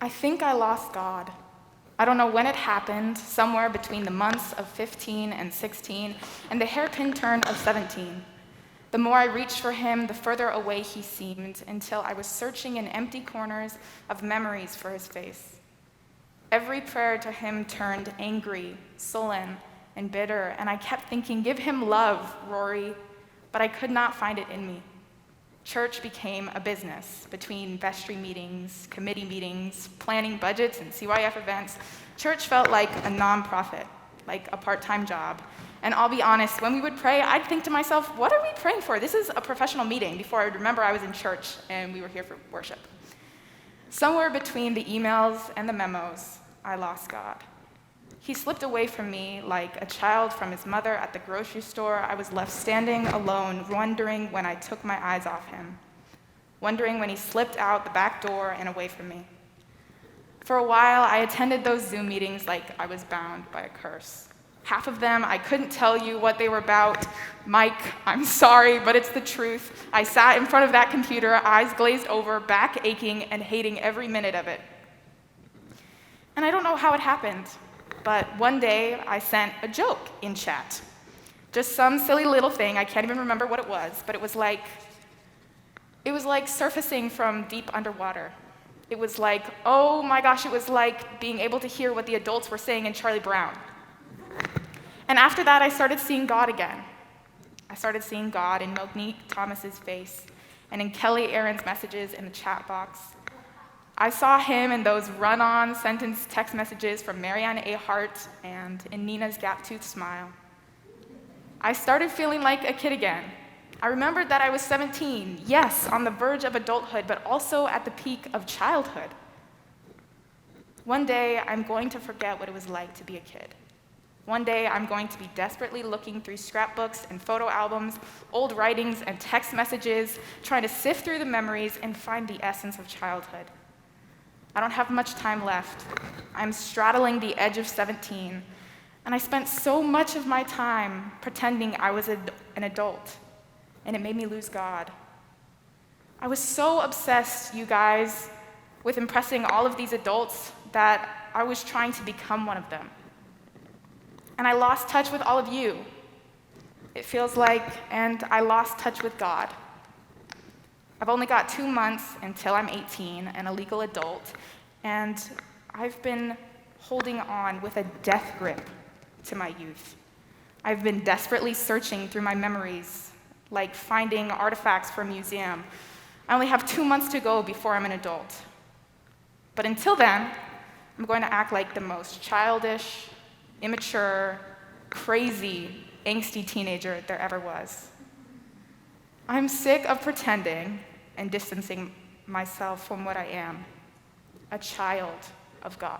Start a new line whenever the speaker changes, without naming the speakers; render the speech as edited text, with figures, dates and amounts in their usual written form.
I think I lost God. I don't know when it happened, somewhere between the months of 15 and 16 and the hairpin turn of 17. The more I reached for him, the further away he seemed, until I was searching in empty corners of memories for his face. Every prayer to him turned angry, sullen, and bitter, and I kept thinking, give him love, Rory, but I could not find it in me. Church became a business between vestry meetings, committee meetings, planning budgets, and CYF events. Church felt like a nonprofit, like a part-time job. And I'll be honest, when we would pray, I'd think to myself, what are we praying for? This is a professional meeting, before I would remember I was in church and we were here for worship. Somewhere between the emails and the memos, I lost God. He slipped away from me like a child from his mother at the grocery store. I was left standing alone, wondering when I took my eyes off him, wondering when he slipped out the back door and away from me. For a while, I attended those Zoom meetings like I was bound by a curse. Half of them, I couldn't tell you what they were about. Mike, I'm sorry, but it's the truth. I sat in front of that computer, eyes glazed over, back aching, and hating every minute of it. And I don't know how it happened, but one day I sent a joke in chat. Just some silly little thing, I can't even remember what it was, but it was like surfacing from deep underwater. It was like, oh my gosh, it was like being able to hear what the adults were saying in Charlie Brown. And after that, I started seeing God again. I started seeing God in Monique Thomas's face and in Kelly Aaron's messages in the chat box. I saw him in those run-on sentence text messages from Marianne A. Hart and in Nina's gap-toothed smile. I started feeling like a kid again. I remembered that I was 17, yes, on the verge of adulthood, but also at the peak of childhood. One day, I'm going to forget what it was like to be a kid. One day, I'm going to be desperately looking through scrapbooks and photo albums, old writings and text messages, trying to sift through the memories and find the essence of childhood. I don't have much time left. I'm straddling the edge of 17, and I spent so much of my time pretending I was an adult, and it made me lose God. I was so obsessed, you guys, with impressing all of these adults that I was trying to become one of them. And I lost touch with all of you, it feels like, and I lost touch with God. I've only got 2 months until I'm 18 and a legal adult, and I've been holding on with a death grip to my youth. I've been desperately searching through my memories, like finding artifacts for a museum. I only have 2 months to go before I'm an adult. But until then, I'm going to act like the most childish, immature, crazy, angsty teenager there ever was. I'm sick of pretending and distancing myself from what I am, a child of God.